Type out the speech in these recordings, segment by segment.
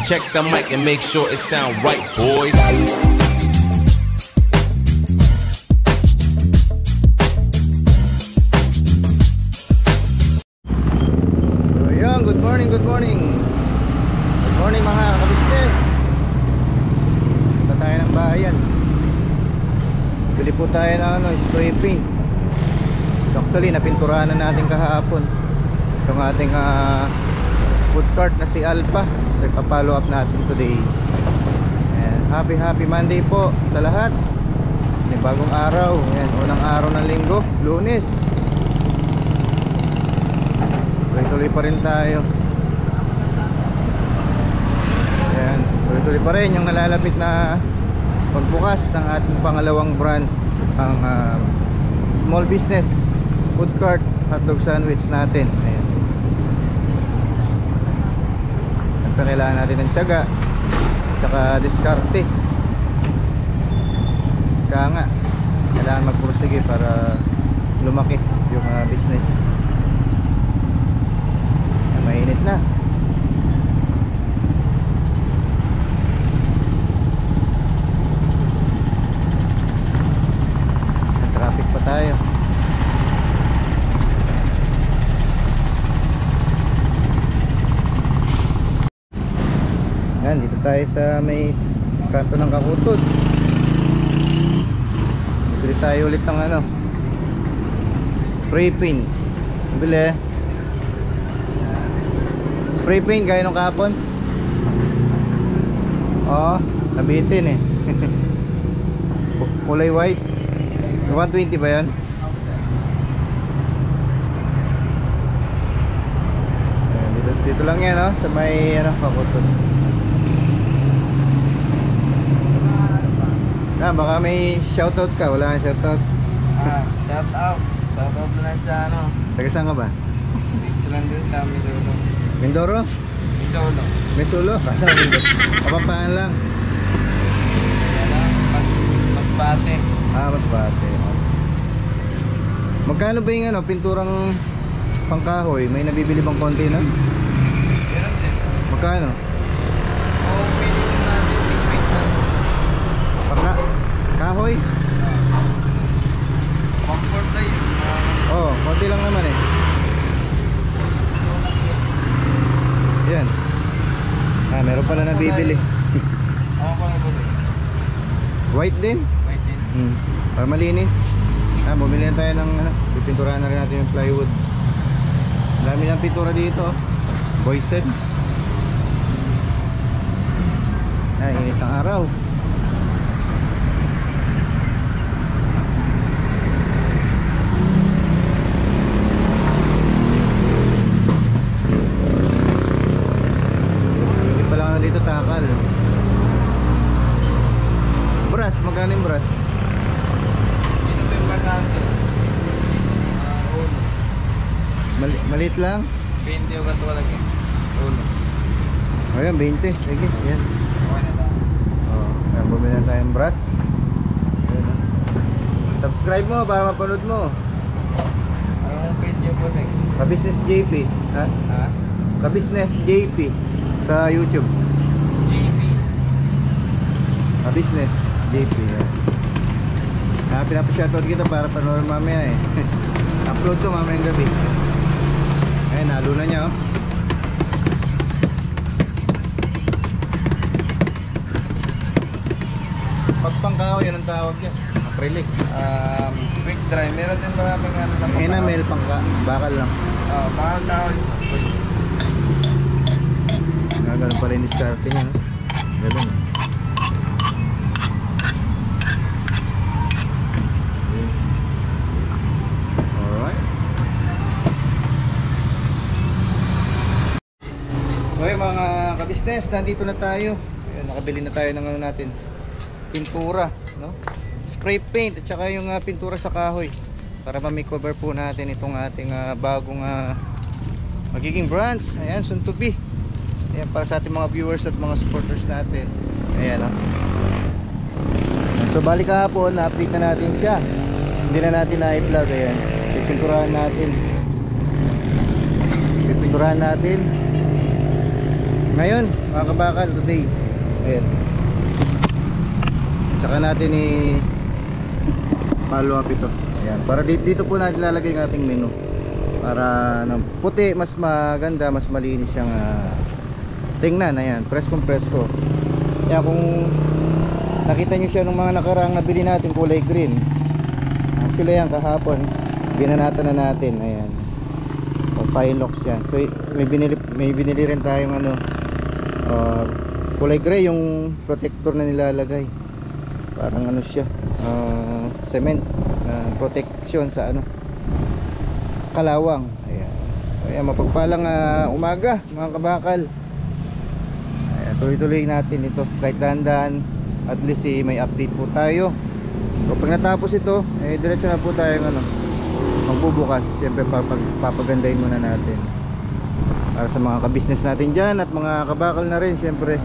Check the mic and make sure it sound right, boys. So yun, good morning. Good morning mga kabisnes. Punta tayo ng bayan. Bili po tayo ng spray paint. Actually, napinturahan na natin kahapon itong ating food cart na si Alpha. So ipa-follow up natin today. And happy Monday po sa lahat. May bagong araw. Ayan, unang araw ng linggo, Lunes. Tuloy pa rin tayo. Ayan, tuloy pa rin yung nalalapit na pagbukas ng ating pangalawang branch, ang small business food cart hotdog sandwich natin. Ayan. Kailangan natin ng tiyaga tsaka diskarte. Kaya nga kailangan magpursige para lumaki yung business. Mainit na. Traffic pa tayo. Yan, dito tayo sa may kanto ng Kakutod. Bili tayo ulit ng spray paint. Bili spray paint gaya nung kahapon. Oo, nabitin eh. Kulay white. 120 ba yan? Dito lang yan, no? Sa may Kakutod. Baka may shoutout ka. Wala kang shoutout. Shoutout na sa Taga saan ka ba? dito lang din sa Mindoro. Mindoro? Misolo. Mesulo? Kapapaan lang. Mas bate. Mas bate. Magkano ba yung pinturang pangkahoy? May nabibili bang konti na? Meron din. Magkano? Minimum natin 6 na. Kahoy? Comfort na yun. Konti lang naman eh. Yan. Meron pala nabibili. Ako pa nga po. White din? White din. Para malinis. Bumili na tayo ng pipinturahan na rin natin yung plywood. Dami ng pintura dito. Boysen. Init ng araw. Dito takal. Brass, magkano yung brass? Ito ba yung batansa? Maliit lang? 20 o ganito lagi. Ayan, 20. Sige, yan. Okay na lang. Ayan, bumili na tayong brass. Ayan, subscribe mo para mapanood mo. Anong page yung po, Sek? Ka-Business JP. Ha? Ka-Business JP sa YouTube. JP. Ka-Business JP. Pinapa-shoutout kita para panoorin mamaya eh. Upload ko mamayang gabi. Ayan, nalo na niya Pagpangkahoy, yan ang tawag niya. Acrylic. Quick dry. Meron din maraming na Enamel, bakal lang. Bakal kahoy. Ganun pala yung diskarte niya. Ganun. Alright. So yung mga kabisnes, nandito na tayo. Ayan, nakabili na tayo ng natin, pintura, no? Spray paint at saka yung pintura sa kahoy para ma-cover po natin itong ating bagong magiging branch. Ayan, soon to be. Ayan, para sa ating mga viewers at mga supporters natin. Ayan, so balik kahapon, na-update na natin siya. Hindi na natin na-i-vlog. Ayan, pipinturahan natin Ngayon mga kabakal, today ayan, tsaka natin follow up ito. Ayan, para dito po natin lalagay yung ating menu para puti, mas maganda, mas malinis siyang tingnan. Ayan, preskong presko. Kaya kung nakita nyo siya nung mga nakaraang nabili natin kulay green, actually yan kahapon binanatan na natin. Ayan, o Pilox yan. So may binili rin tayong kulay gray, yung protector na nilalagay, parang siya, cement protection sa kalawang. Ayan, ayan, mapagpalang umaga mga kabakal. Ayan, tuloy-tuloy natin ito kahit dahan-dahan, at least may update po tayo. So pag natapos ito, diretso na po tayo magbubukas. Siyempre papagandahin muna natin para sa mga ka-business natin dyan at mga kabakal na rin siyempre.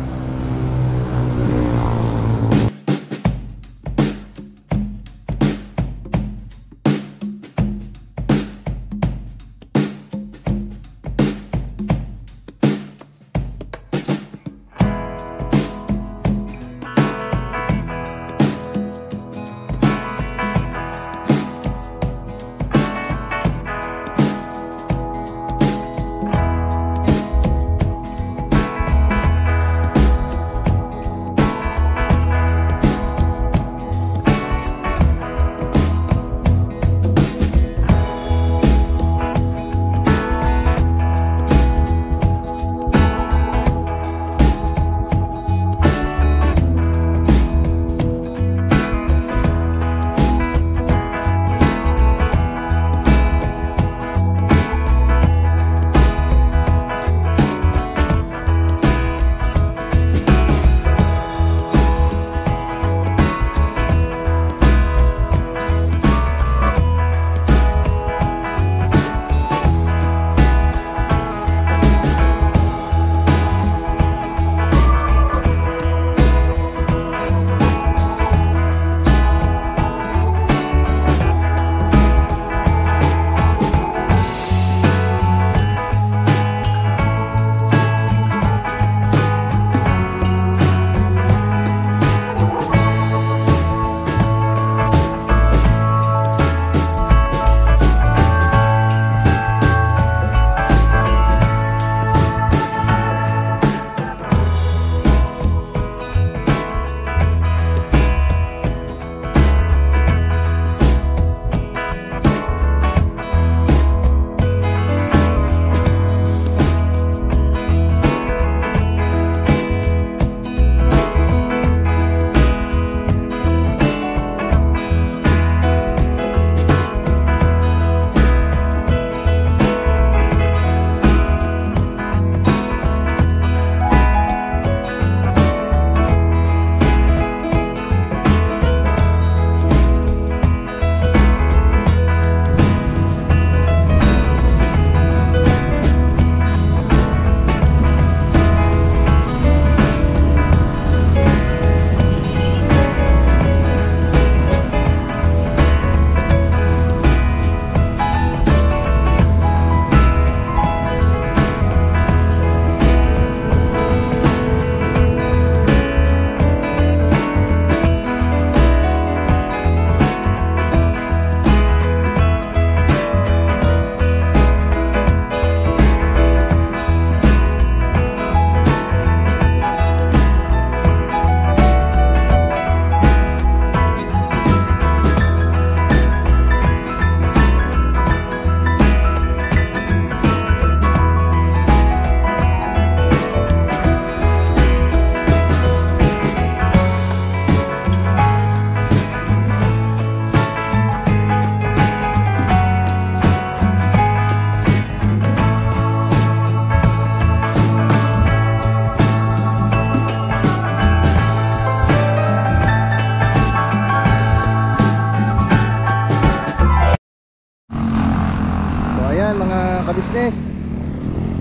ka-business,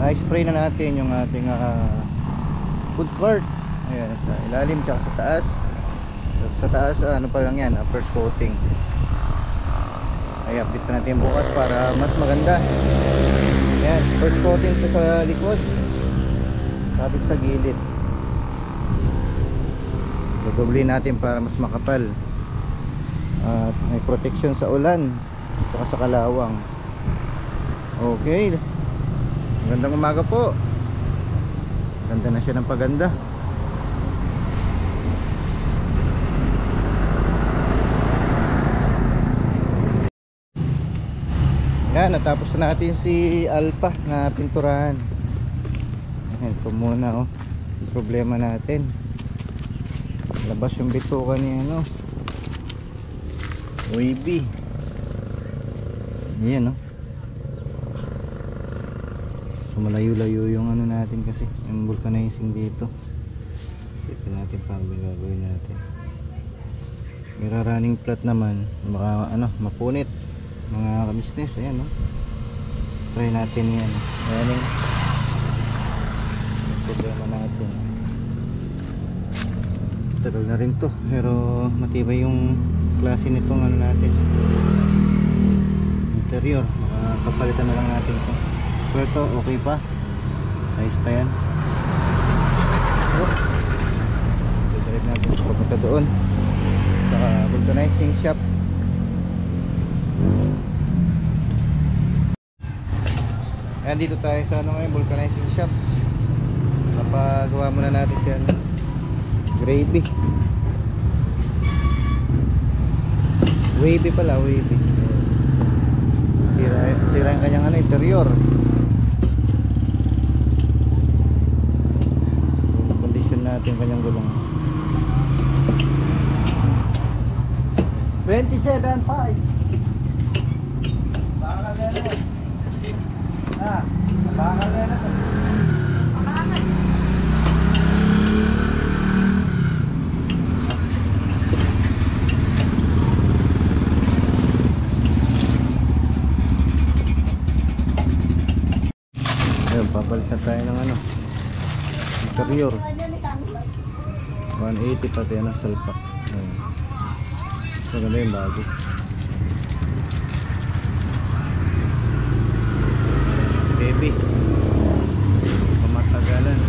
na-spray na natin yung ating food court. Ayan, sa ilalim tsaka sa taas. Sa taas, ano pa lang yan, first coating. Ay, update pa natin bukas para mas maganda. Ayan, first coating to sa likod. sabit sa gilid. Dodoblin natin para mas makapal at may protection sa ulan at sa kalawang. Okay, magandang umaga po. Ganda na siya ng paganda. Yan, natapos na natin si Alpha na pinturahan. Ayan, ito muna problema natin. Labas yung bituka ni wavy. Ayan so malayo-layo yung natin kasi yung vulcanizing dito. Isipin natin paano gagawin natin. May running flat naman, baka mapunit mga ka-business. Ayan try natin yan. Ayan yung problema natin. Tagal na rin to, pero matibay yung klase nitong natin interior. Papalitan na lang natin to. Pero ito okay pa, ayos pa yan. So direct natin papunta doon sa vulcanizing shop. Ayan, dito tayo sa ngayon, vulcanizing shop. Napagawa muna natin siya gravy. Wavy pala, wavy. Sira yung kanyang interior. Condition natin kanyang gulong. 27.5. Bakal na rin. Bakal na rin. Papalit na tayo ng interior. 180 pati salpak. So ganda yung bago. Baby, pamatagalan.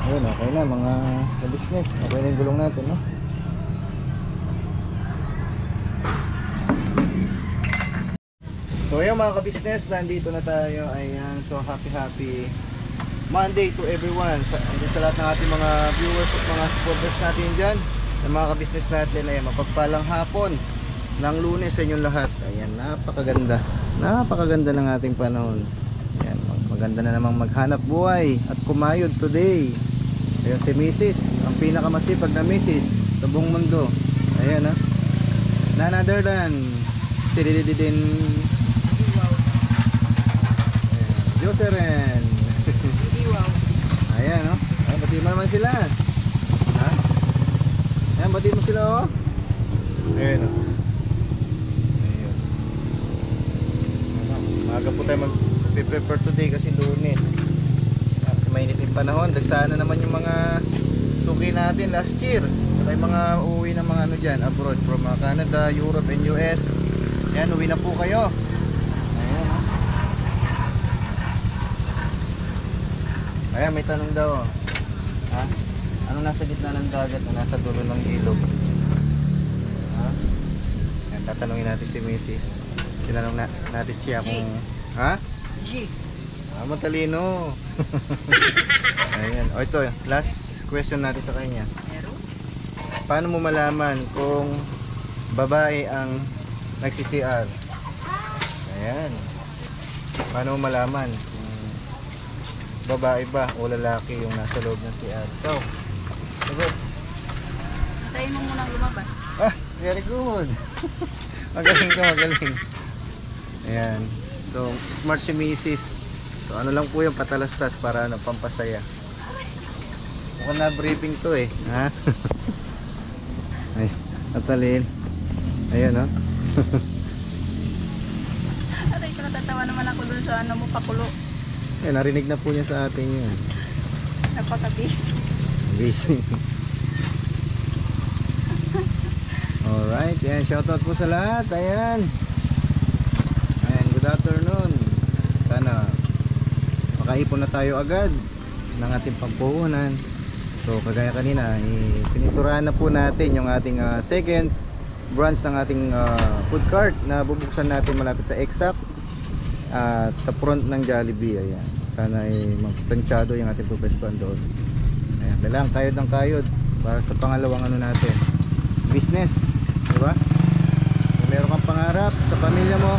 Ayun, okay na mga ka-business. Okay na yung gulong natin, So ayun mga ka-business, nandito na tayo. Ayan, so happy Monday to everyone. Sa lahat ng ating mga viewers at mga supporters natin dyan, ng mga ka-business natin. Ayan, mapagpalang hapon ng Lunes sa inyong lahat. Ayan, napakaganda ng ating panahon. Ayan, maganda na namang maghanap buhay at kumayod today. Ayan si Mrs. Ang pinakamasipag na Mrs. sa buong mundo. Ayan none other than tidididin Joseren. Ayan Ayan, bati mo naman sila. Ayan, bati mo sila Ayan Ayan. Maaga po tayo mag-prepare today kasi Lunes. Mainit yung panahon, dagsaan na naman yung mga suki natin last year. Saka yung mga uuwi ng mga dyan abroad from Canada, Europe and US. Ayan, uwi na po kayo. Ayan Ayan, may tanong daw Anong nasa gitna ng dagat na nasa dulo ng ilog? Tatanungin natin si Mrs. Tinanong natin siya kung... Ha? G. Matalino. Ayan. O ito, last question natin sa kanya. Meron? Paano mo malaman kung babae ang nagsi-CR? Ayan. Paano mo malaman kung babae ba o lalaki yung nasa loob ng CR? Ikaw. Sagot. Antayin mo munang lumabas. Ah, very good. Magaling ka, magaling. Ayan. So, smart si Mrs. So, ano lang po yung patalastas para pampasaya. Mukhang na-briefing to eh. Ha? Ay, natalin. Ayan, no? Aray ko, natatawa naman ako dun sa ano mo, pakulo. Eh, narinig na po niya sa atin yun. Napaka-busy. Busy. Alright, ayan. Shoutout po sa lahat. Ayan. Ayan, good afternoon. Sana makaipon na tayo agad ng ating pampuhunan. So kagaya kanina, pininturahan na po natin yung ating second branch ng ating food cart na bubuksan natin malapit sa Exact at sa front ng Jollibee. Ayan. Sana ay magtansyado yung ating pupwestuhan doon. Ayan, kailangan kayod ng kayod para sa pangalawang ano natin, business, di ba? Kung meron kang pangarap sa pamilya mo,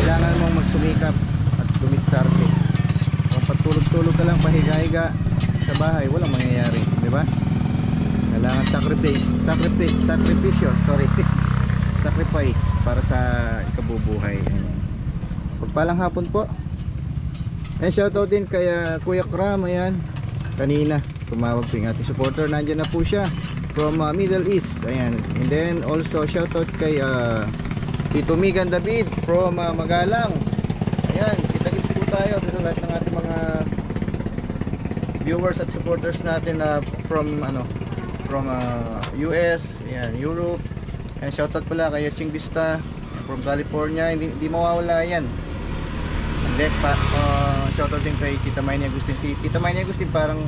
kailangan mong magsumikap at dumistarte. Kung patulog-tulog ka lang, pahiga-higa sa bahay, walang mangyayari, di ba? Kailangan sacrifice para sa ikabubuhay. Pagpalang hapon po. And shoutout din kay Kuya Kram, ayan. Kanina, tumawag po yung ating supporter. Nandiyan na po siya from Middle East, ayan. And then also shoutout kay Tito Migan David from Magalang. Ayan, kita-kits po tayo sa lahat ng ating mga viewers at supporters natin na from US, ayan, Europe. And shoutout pala kay Ching Vista from California. Hindi mawawala yan. And then shoutout din kay Tita Mayney Agustin. Si Tita Mayney Agustin parang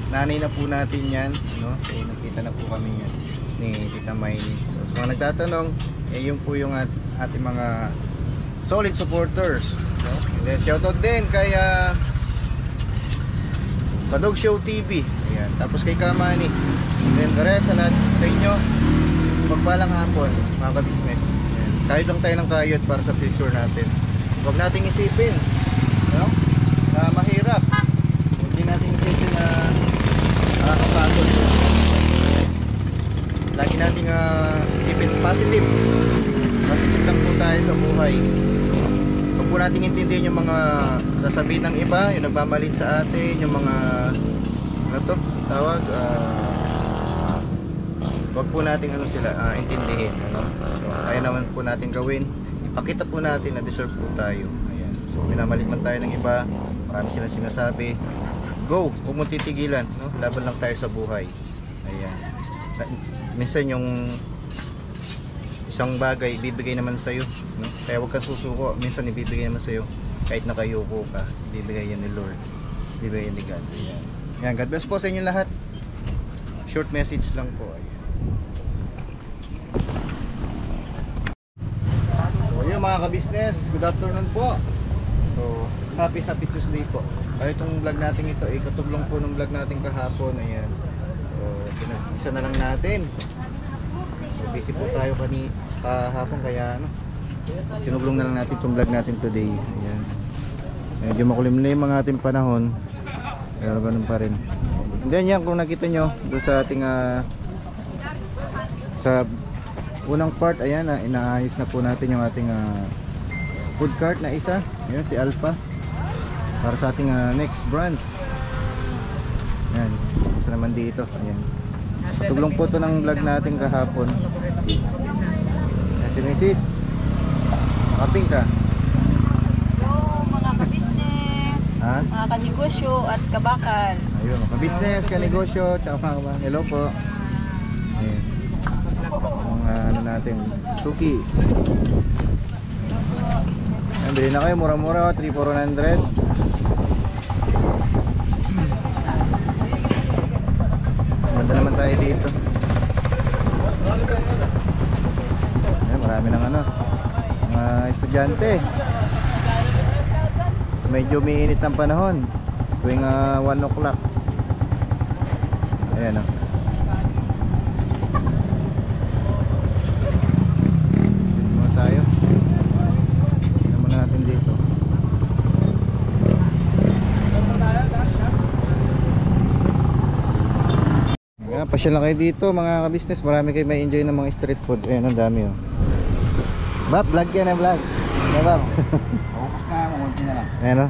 nanay na po natin yan, no? So nakita na po kami yan ni Tita Mayney. So sa mga nagtatanong, yun po yung ating mga solid supporters, no? And then shoutout din kay Kadog Show TV, ayan. Tapos kay Kamani. And then the rest, sa lahat sa inyo, magpalang hapon mga ka-business. Ayan. Kayod lang tayo ng kayod para sa future natin. Huwag nating isipin, no? Na mahirap. Hindi natin isipin na nakakapagod. Lagi nating isipin positive. Positive lang po tayo sa buhay. Huwag po nating intindihin yung mga sasabihin ng iba, yung nagmamalit sa atin, yung mga ano to, tawag, huwag po nating intindihin, ano? So, kaya naman po natin gawin. Ipakita po natin na deserve po tayo. Ayan. So minamalit man tayo ng iba, marami silang sinasabi, go, huwag mong titigilan, no? Laban lang tayo sa buhay. Ayan. Minsan yung isang bagay ibibigay naman sa'yo, no? Kaya huwag kang susuko. Minsan ibibigay naman sa'yo kahit nakayuko ka. Ibibigay yan ni Lord, ibibigay yan ni God. Ayan. Ayan, God bless po sa inyo lahat. Short message lang po. Ayan. So yun mga ka-business, good afternoon po. So happy Tuesday po. Kaya itong vlog natin ito ay katublong po ng vlog natin kahapon. Ayan. So isa na lang natin. So busy po tayo kahapon kaya ano, tinublong na lang natin itong vlog natin today. Ayan. Medyo makulimlim ang ating panahon, pero ganun pa rin. And then yan, kung nakita nyo doon sa ating sa unang part, ayan, inaayos na po natin yung ating food cart na isa. Ayan, si Alpha para sa ating next branch. Ayan, isa naman dito. Ayan, tuglong po ito ng vlog natin kahapon. Ayan, si Mrs. Makaping ka. Mga ka-business, mga ka-negosyo at kabakal. Ayun, ka-business, ka-negosyo, tsaka mga hello po. Ayan, mga ano natin, suki. Ayan, bilhin na kayo, mura-mura, 3,400. Ganda naman tayo dito. Ayan, marami ng ano, mga estudyante. So, medyo umiinit ng panahon tuwing 1 o'clock. Ayan o. Dito muna tayo. Tignan muna natin dito. Ayan, pasyal na kayo dito mga ka-business. Marami kayo may enjoy ng mga street food. Ayan, ang dami o. Bab, vlog yan na vlog. Ayan, Bab. Focus na ako, konti na lang. Ayan o.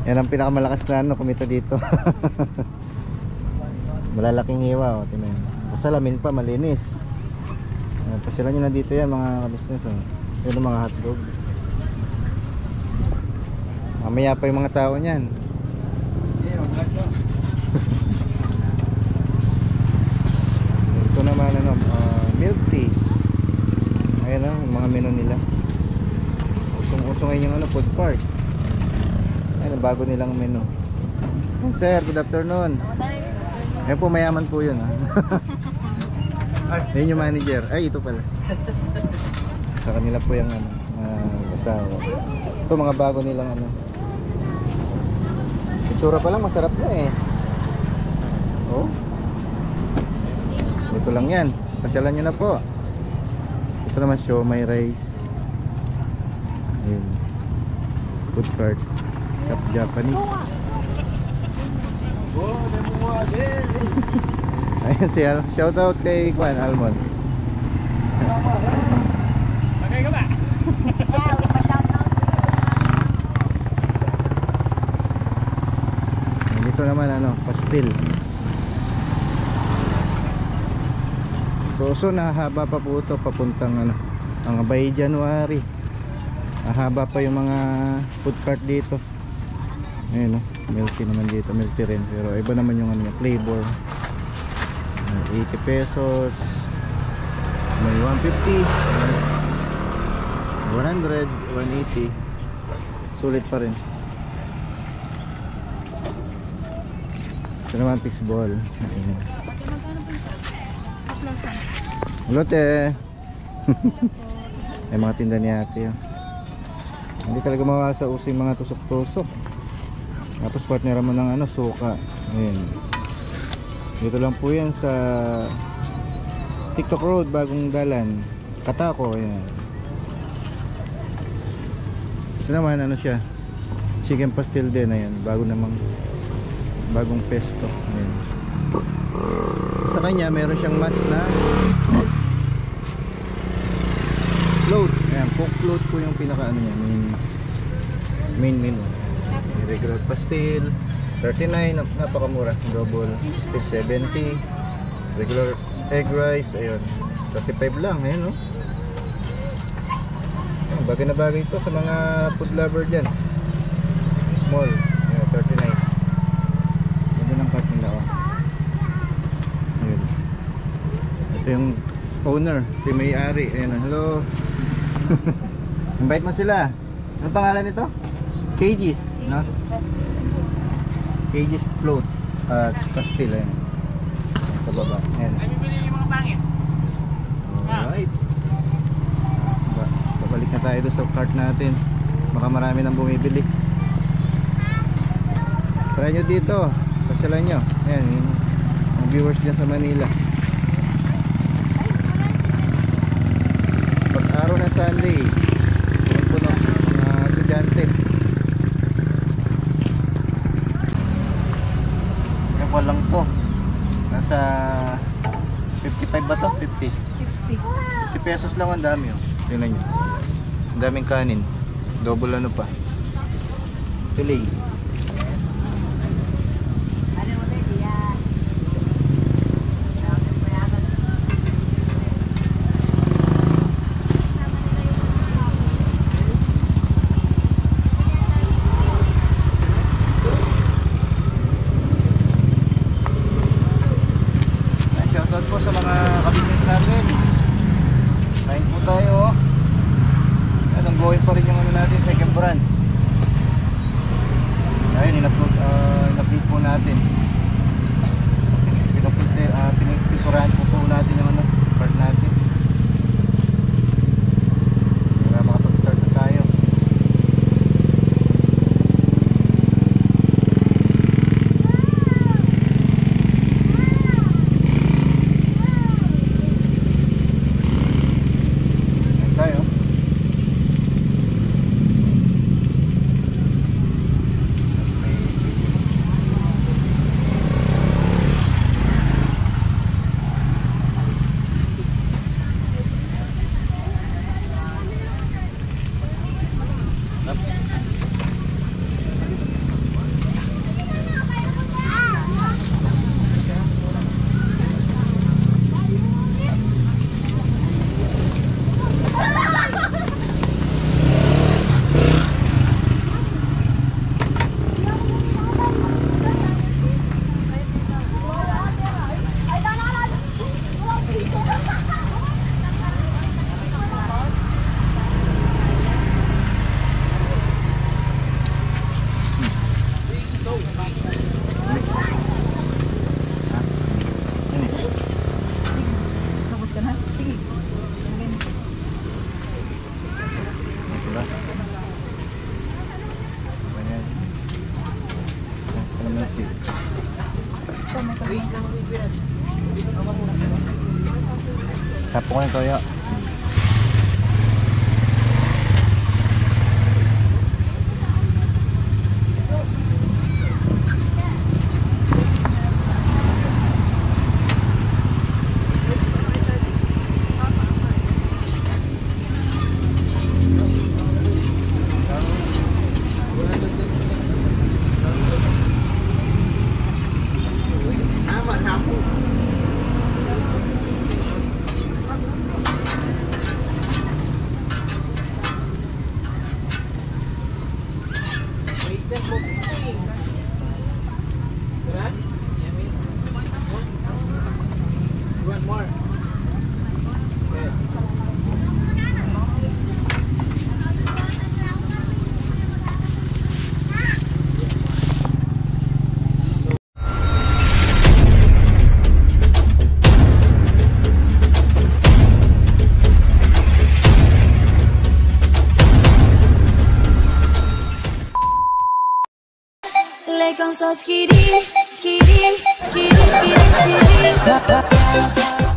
Yan ang pinakamalakas na ano, kumita dito. Malalaking hiwa o. Tingnan. Kasalamin pa, malinis. Pasyalan nyo na dito yan mga ka-business o. Yun ang mga hotdog. Mamaya pa yung mga tao niyan. Hindi, mag-vlog ko. Ito naman ano, milk tea. Ayan o, yung mga menu nila. Usong-usong ngayon yung ano, food park. Ayan, bago nilang menu. Ayan, sir, good afternoon. Ayan po, mayaman po yun. Ayan yung manager. Ay, ito pala. Sa kanila po yung ano, asawa. Ito mga bago nilang ano. Itsura pa lang, masarap na eh. Oh. Ito lang yan. Pasyalan nyo na po. Ito naman siomai rice. Ayun. Food cart. Shop Japanese. Ayun siya. Shout out kay Juan Almond. Bagay ka ba? Dito naman ano, pastil. So nahaba pa po ito papuntang ano, ang by January. Haba pa yung mga food cart dito. Ayun, no? Milk tea naman dito, milk tea rin. Pero iba naman yung ano, flavor. 80 pesos. May 150, 100, 180. Sulit pa rin. Ito naman fishball. Ayun. Lote. Ay mga tinda ni ate. Hindi talaga mawasa uso yung mga tusok-tusok. Tapos partner mo ng ano, suka. Ayun. Dito lang po yan sa TikTok Road, Bagong Dalan, Katako. Ayan. Ito naman ano siya, chicken pastil din. Ayan, bagong pesto. Ayan. Sa kanya meron siyang match na float. Ayan, pork float po yung pinaka ano niya, main menu. Regular pastil 39, napakamura. Double stick 70. Regular egg rice, ayun 35 lang. Ayun, no? Ayan, bagay na bagay ito sa mga food lover dyan. Small, ayun, 39. Ganda ng cart nila, oh. Ayun. Ito yung owner, si may-ari. Ayun, hello. Invite mo sila. Ano pangalan nito? Cages, no? Cages float at pastil. Ayun. Sa baba. Ayun. Alright. Babalik na tayo doon sa cart natin. Baka marami nang bumibili. Try nyo dito. Pasyalan nyo. Ayan, yung mga viewers dyan sa Manila. Pag araw na Sunday, puno mga estudyante. Kaya lang to. Nasa 55 ba to? 50? 50 pesos lang, ang dami, oh. Tingnan nyo. Ang daming kanin. Double ano pa. Fillet. Shoutout po sa mga ka-business natin. Kain po tayo, oh. At ang going pa rin yung ano natin, second branch. Tapo ko yung toyo. Like on so skitty, skitty, skitty, skitty, skitty.